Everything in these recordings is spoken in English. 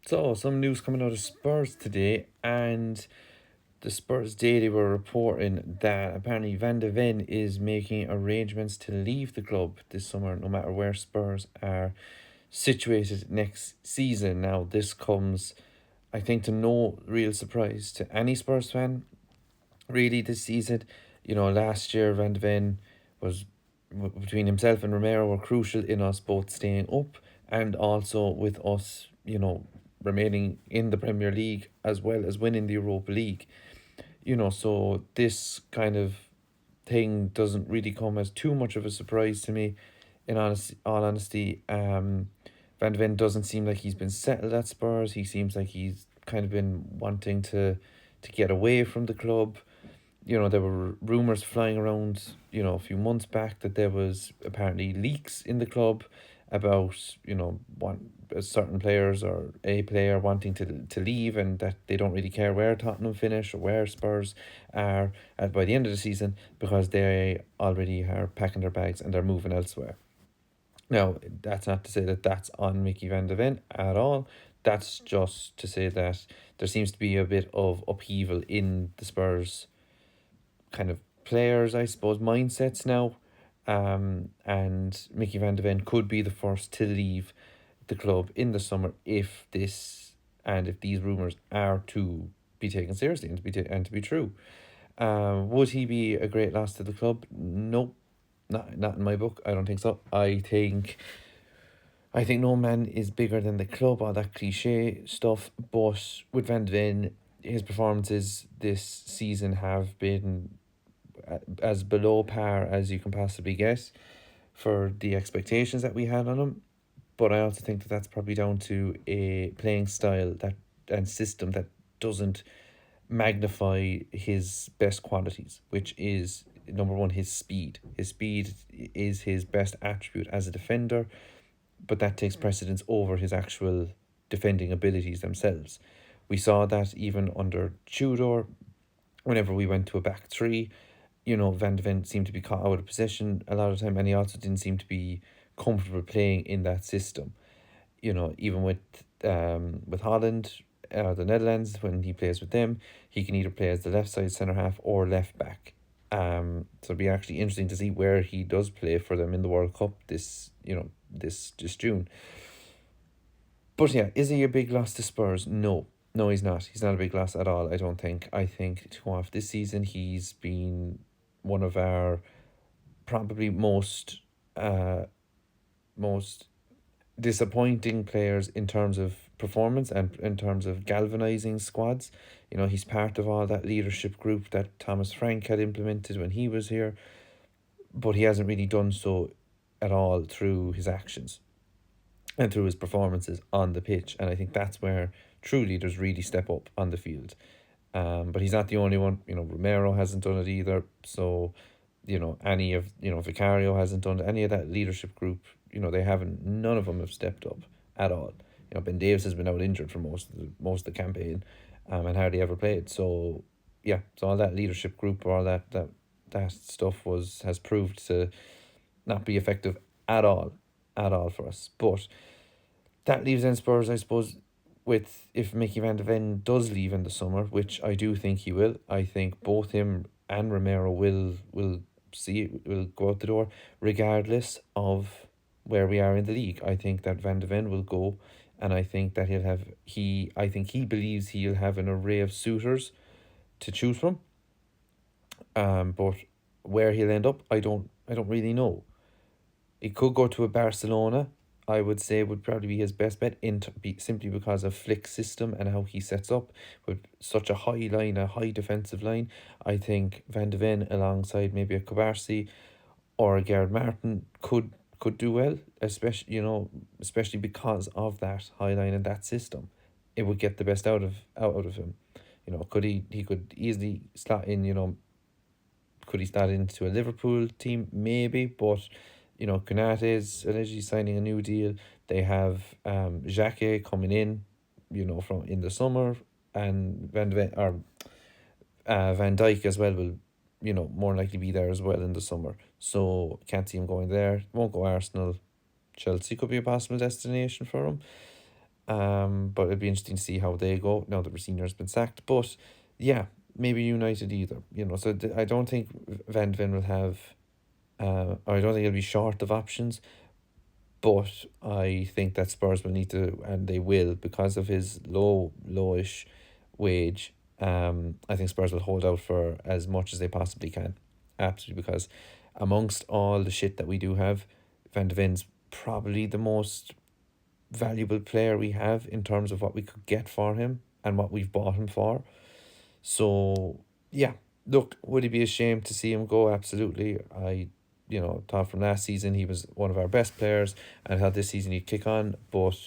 So, some news coming out of Spurs today, and the Spurs Daily were reporting that apparently Van de Ven is making arrangements to leave the club this summer, no matter where Spurs are situated next season. Now, this comes, I think, to no real surprise to any Spurs fan, really, this season. Last year, Van de Ven was, between himself and Romero, were crucial in us both staying up and also with us, remaining in the Premier League as well as winning the Europa League. So this kind of thing doesn't really come as too much of a surprise to me. All honesty, Van de Ven doesn't seem like he's been settled at Spurs. He seems like he's kind of been wanting to get away from the club. There were rumors flying around, a few months back that there was apparently leaks in the club about, one certain players or a player wanting to leave, and that they don't really care where Tottenham finish or where Spurs are by the end of the season, because they already are packing their bags and they're moving elsewhere. Now, that's not to say that that's on Micky Van de Ven at all. That's just to say that there seems to be a bit of upheaval in the Spurs kind of players, I suppose, mindsets now. And Micky Van de Ven could be the first to leave the club in the summer if these rumours are to be taken seriously and to be true. Would he be a great loss to the club? Nope, not in my book. I don't think so. I think no man is bigger than the club, all that cliche stuff. But with Van de Ven, his performances this season have been as below par as you can possibly get for the expectations that we had on him. But I also think that that's probably down to a playing style that and system that doesn't magnify his best qualities, which is number one, his speed. His speed is his best attribute as a defender, but that takes precedence over his actual defending abilities themselves. We saw that even under Tudor, whenever we went to a back three, Van de Ven seemed to be caught out of position a lot of the time, and he also didn't seem to be comfortable playing in that system. Even with Holland, the Netherlands, when he plays with them, he can either play as the left side centre half or left back. So it'll be actually interesting to see where he does play for them in the World Cup this June. But yeah, is he a big loss to Spurs? No. No, he's not. He's not a big loss at all, I don't think. I think to go off this season, he's been one of our probably most disappointing players in terms of performance and in terms of galvanizing squads. He's part of all that leadership group that Thomas Frank had implemented when he was here, but he hasn't really done so at all through his actions and through his performances on the pitch. And I think that's where true leaders really step up on the field. But he's not the only one. Romero hasn't done it either. So, Vicario hasn't done it. Any of that leadership group, they haven't. None of them have stepped up at all. Ben Davis has been out injured for most of the campaign, and hardly ever played. So, yeah. So all that leadership group, or all that stuff has proved to not be effective at all for us. But that leaves then Spurs, I suppose, with if Micky Van de Ven does leave in the summer, which I do think he will. I think both him and Romero will go out the door regardless of where we are in the league. I think that Van de Ven will go, and I think that I think he believes he'll have an array of suitors to choose from. But where he'll end up, I don't really know. It could go to a Barcelona. I would say would probably be his best bet simply because of Flick's system and how he sets up with such a high line, a high defensive line. I think Van de Ven alongside maybe a Kobarsi or a Gerard Martin could do well, especially because of that high line and that system. It would get the best out of him. He could easily slot in, could he start into a Liverpool team? Maybe, but Konate is allegedly signing a new deal. They have Xhaka coming in, from in the summer, and Van Dijk as well will, more likely be there as well in the summer. So can't see him going there. Won't go Arsenal. Chelsea could be a possible destination for him. But it'd be interesting to see how they go now that Rosenior's been sacked. But yeah, maybe United either. So I don't think Van de Ven will have, or I don't think he'll be short of options. But I think that Spurs will need to, and they will, because of his lowish wage. I think Spurs will hold out for as much as they possibly can. Absolutely, because amongst all the shit that we do have, Van de Ven's probably the most valuable player we have in terms of what we could get for him and what we've bought him for. So yeah, look, would it be a shame to see him go? Absolutely. I thought from last season he was one of our best players, and how this season he'd kick on. But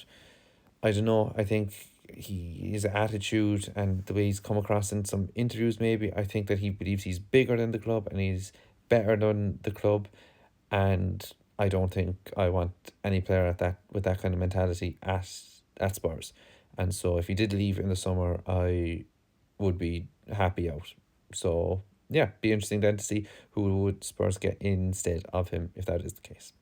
I don't know. I think his attitude and the way he's come across in some interviews, maybe I think that he believes he's bigger than the club and he's better than the club, and I don't think I want any player at that with that kind of mentality at Spurs. And so if he did leave in the summer, I would be happy out. So yeah, be interesting then to see who would Spurs get instead of him if that is the case.